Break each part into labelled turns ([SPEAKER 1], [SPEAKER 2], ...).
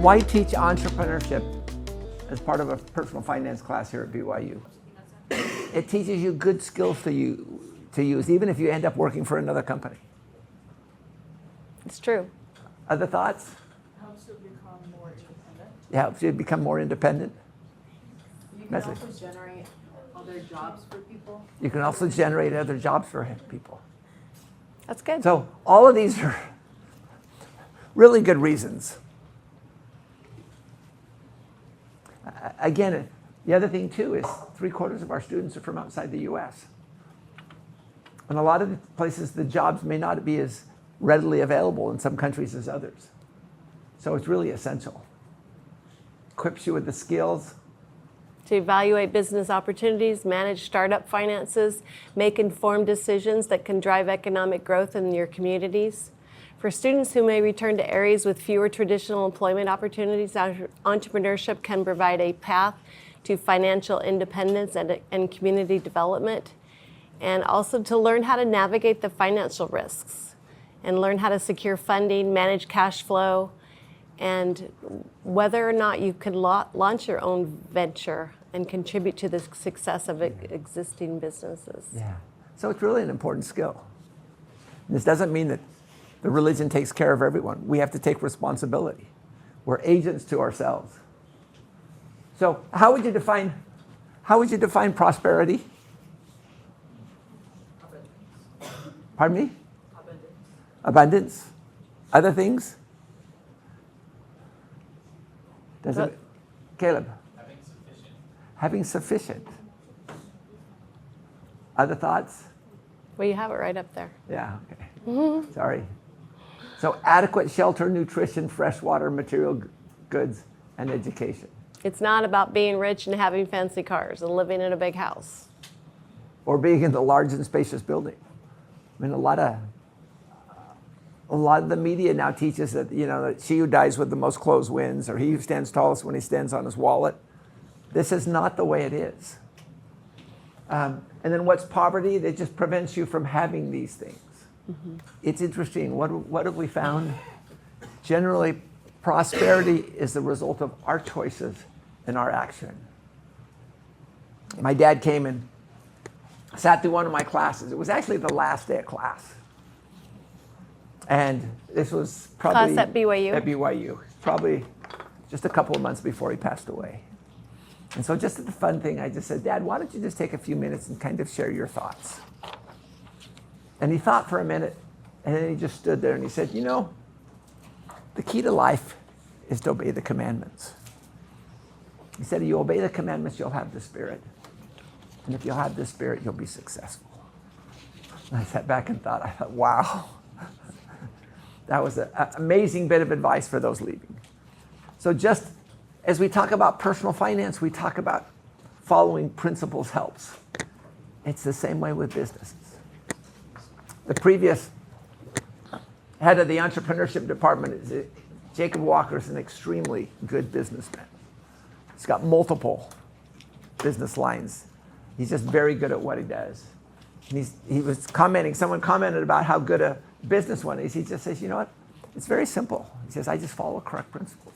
[SPEAKER 1] Why teach entrepreneurship as part of a personal finance class here at BYU? It teaches you good skills to use, even if you end up working for another company.
[SPEAKER 2] It's true.
[SPEAKER 1] Other thoughts?
[SPEAKER 3] Helps you become more independent.
[SPEAKER 1] It helps you become more independent.
[SPEAKER 3] You can also generate other jobs for people.
[SPEAKER 1] You can also generate other jobs for people.
[SPEAKER 2] That's good.
[SPEAKER 1] So all of these are really good reasons. Again, the other thing too is 3/4 of our students are from outside the US. And a lot of the places the jobs may not be as readily available in some countries as others. So it's really essential. Equips you with the skills
[SPEAKER 2] to evaluate business opportunities, manage startup finances, make informed decisions that can drive economic growth in your communities. For students who may return to areas with fewer traditional employment opportunities, entrepreneurship can provide a path to financial independence and community development, and also to learn how to navigate the financial risks and learn how to secure funding, manage cash flow, and whether or not you can launch your own venture and contribute to the success of existing businesses.
[SPEAKER 1] Yeah. So it's really an important skill. And this doesn't mean that the religion takes care of everyone. We have to take responsibility. We're agents to ourselves. So how would you define prosperity? Pardon me? Abundance. Other things? Caleb? Having sufficient. Other thoughts?
[SPEAKER 2] Well, you have it right up there.
[SPEAKER 1] Yeah, okay. Sorry. So adequate shelter, nutrition, fresh water, material goods, and education.
[SPEAKER 2] It's not about being rich and having fancy cars and living in a big house.
[SPEAKER 1] Or being in the large and spacious building. I mean, a lot of the media now teaches that, that she who dies with the most clothes wins, or he who stands tallest when he stands on his wallet. This is not the way it is. And then what's poverty? It just prevents you from having these things. Mm-hmm. It's interesting. What have we found? Generally, prosperity is the result of our choices and our action. My dad came and sat through one of my classes. It was actually the last day of class. And this was probably...
[SPEAKER 2] Class at BYU?
[SPEAKER 1] At BYU. Probably just a couple of months before he passed away. And so just at the fun thing, I just said, Dad, why don't you just take a few minutes and kind of share your thoughts? And he thought for a minute, and then he just stood there and he said, the key to life is to obey the commandments. He said, if you obey the commandments, you'll have the Spirit. And if you'll have the Spirit, you'll be successful. And I sat back and thought, wow. That was an amazing bit of advice for those leaving. So just as we talk about personal finance, we talk about following principles helps. It's the same way with businesses. The previous head of the entrepreneurship department is Jacob Walker, is an extremely good businessman. He's got multiple business lines. He's just very good at what he does. And he was commenting, someone commented about how good a businessman is. He just says, you know what? It's very simple. He says, I just follow correct principles.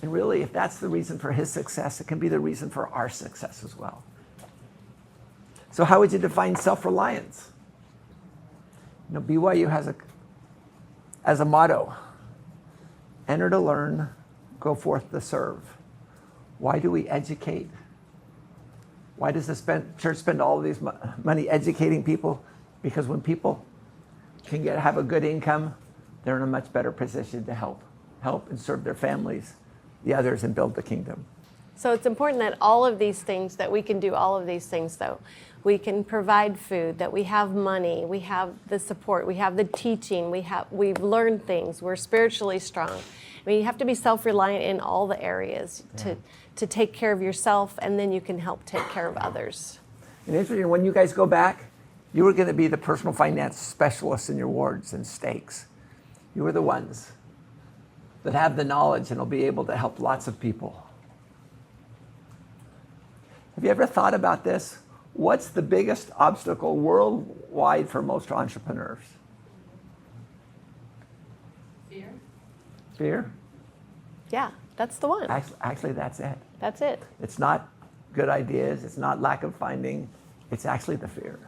[SPEAKER 1] And really, if that's the reason for his success, it can be the reason for our success as well. So how would you define self-reliance? BYU has as a motto, enter to learn, go forth to serve. Why do we educate? Why does the church spend all of these money educating people? Because when people can have a good income, they're in a much better position to help and serve their families, the others, and build the kingdom.
[SPEAKER 2] So it's important that all of these things, that we can do all of these things though. We can provide food, that we have money, we have the support, we have the teaching, we've learned things, we're spiritually strong. I mean, you have to be self-reliant in all the areas to take care of yourself, and then you can help take care of others.
[SPEAKER 1] And interesting, when you guys go back, you were going to be the personal finance specialists in your wards and stakes. You were the ones that have the knowledge and will be able to help lots of people. Have you ever thought about this? What's the biggest obstacle worldwide for most entrepreneurs?
[SPEAKER 3] Fear.
[SPEAKER 1] Fear?
[SPEAKER 2] Yeah, that's the one.
[SPEAKER 1] Actually, that's it.
[SPEAKER 2] That's it.
[SPEAKER 1] It's not good ideas. It's not lack of finding. It's actually the fear.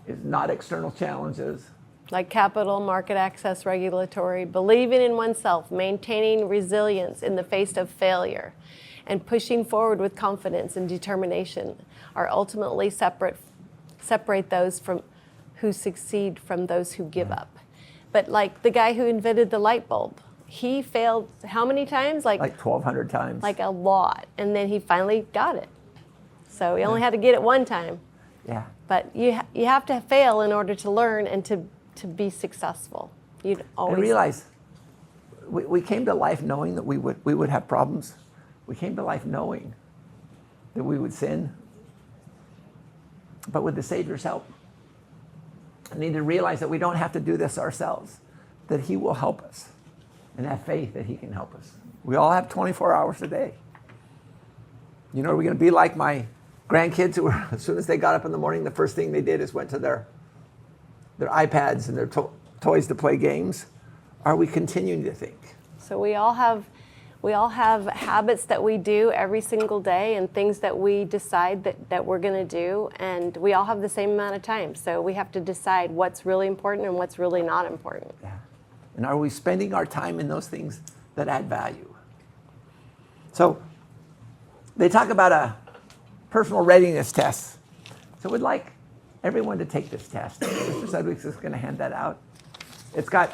[SPEAKER 1] It's not external challenges.
[SPEAKER 2] Like capital, market access, regulatory, believing in oneself, maintaining resilience in the face of failure, and pushing forward with confidence and determination are ultimately separate those from who succeed from those who give up. But like the guy who invented the light bulb, he failed how many times? Like
[SPEAKER 1] 1,200 times.
[SPEAKER 2] Like a lot. And then he finally got it. So he only had to get it one time.
[SPEAKER 1] Yeah.
[SPEAKER 2] But you have to fail in order to learn and to be successful. You'd always.
[SPEAKER 1] And realize we came to life knowing that we would have problems. We came to life knowing that we would sin. But with the Savior's help, we need to realize that we don't have to do this ourselves, that He will help us, and have faith that He can help us. We all have 24 hours a day. You know, are we going to be like my grandkids who were, as soon as they got up in the morning, the first thing they did is went to their iPads and their toys to play games? Are we continuing to think?
[SPEAKER 2] So we all have habits that we do every single day and things that we decide that we're going to do, and we all have the same amount of time. So we have to decide what's really important and what's really not important.
[SPEAKER 1] Yeah. And are we spending our time in those things that add value? So they talk about a personal readiness test. So we'd like everyone to take this test. Mr. Sedgwick's is going to hand that out. It's got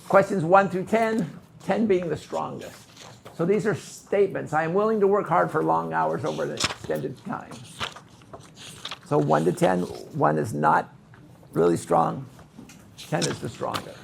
[SPEAKER 1] questions 1 through 10, 10 being the strongest. So these are statements. I am willing to work hard for long hours over an extended time. So 1 to 10, 1 is not really strong, 10 is the stronger.